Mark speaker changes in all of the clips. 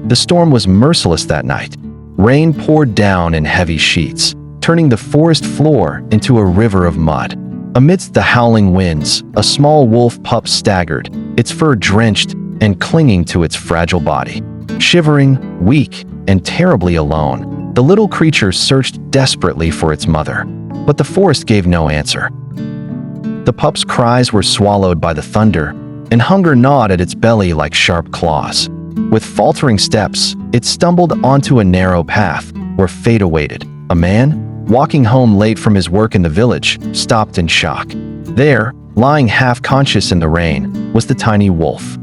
Speaker 1: The storm was merciless that night. Rain poured down in heavy sheets, turning the forest floor into a river of mud. Amidst the howling winds, a small wolf pup staggered, its fur drenched and clinging to its fragile body. Shivering, weak, and terribly alone, the little creature searched desperately for its mother, but the forest gave no answer. The pup's cries were swallowed by the thunder, and hunger gnawed at its belly like sharp claws. With faltering steps, it stumbled onto a narrow path where fate awaited. A man, walking home late from his work in the village, stopped in shock. There, lying half-conscious in the rain, was the tiny wolf.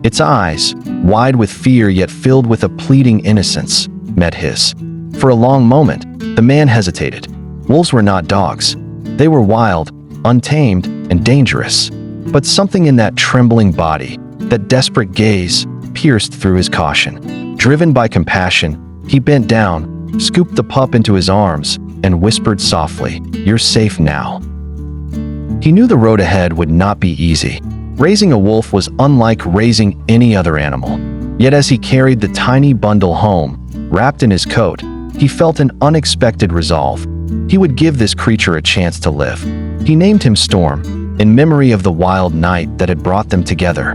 Speaker 1: Its eyes, wide with fear yet filled with a pleading innocence, met his. For a long moment, the man hesitated. Wolves were not dogs. They were wild, untamed, and dangerous. But something in that trembling body, that desperate gaze, pierced through his caution. Driven by compassion, he bent down, scooped the pup into his arms, and whispered softly, "You're safe now." He knew the road ahead would not be easy. Raising a wolf was unlike raising any other animal. Yet as he carried the tiny bundle home, wrapped in his coat, he felt an unexpected resolve. He would give this creature a chance to live. He named him Storm, in memory of the wild night that had brought them together.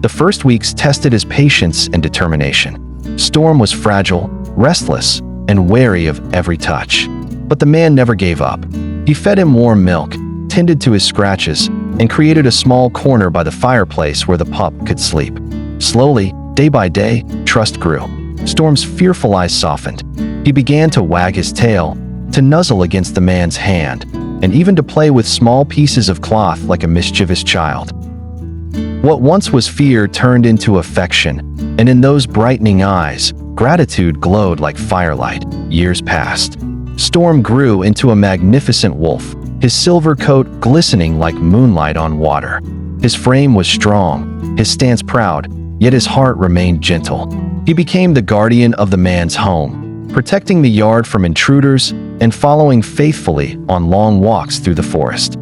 Speaker 1: The first weeks tested his patience and determination. Storm was fragile, restless, and wary of every touch. But the man never gave up. He fed him warm milk, tended to his scratches, and created a small corner by the fireplace where the pup could sleep. Slowly, day by day, trust grew. Storm's fearful eyes softened. He began to wag his tail, to nuzzle against the man's hand, and even to play with small pieces of cloth like a mischievous child. What once was fear turned into affection, and in those brightening eyes, gratitude glowed like firelight. Years passed. Storm grew into a magnificent wolf, his silver coat glistening like moonlight on water. His frame was strong, his stance proud, yet his heart remained gentle. He became the guardian of the man's home, protecting the yard from intruders and following faithfully on long walks through the forest.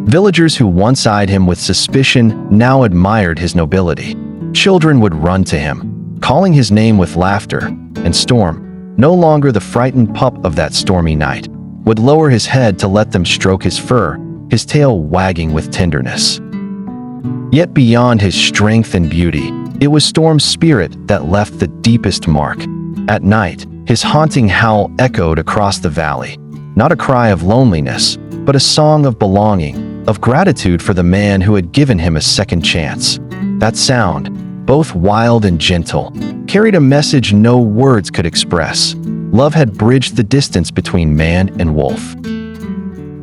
Speaker 1: Villagers who once eyed him with suspicion now admired his nobility. Children would run to him, calling his name with laughter, and Storm, no longer the frightened pup of that stormy night, would lower his head to let them stroke his fur, his tail wagging with tenderness. Yet beyond his strength and beauty, it was Storm's spirit that left the deepest mark. At night, his haunting howl echoed across the valley, not a cry of loneliness, but a song of belonging, of gratitude for the man who had given him a second chance. That sound, both wild and gentle, carried a message no words could express. Love had bridged the distance between man and wolf.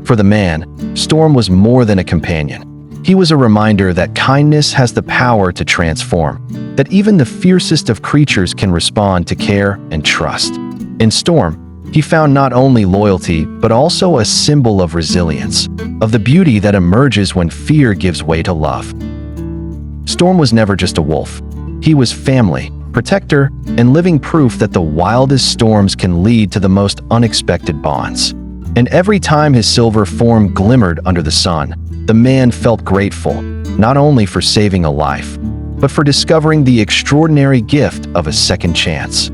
Speaker 1: For the man, Storm was more than a companion. He was a reminder that kindness has the power to transform, that even the fiercest of creatures can respond to care and trust. In Storm, he found not only loyalty, but also a symbol of resilience, of the beauty that emerges when fear gives way to love. Storm was never just a wolf. He was family, protector, and living proof that the wildest storms can lead to the most unexpected bonds. And every time his silver form glimmered under the sun, the man felt grateful, not only for saving a life, but for discovering the extraordinary gift of a second chance.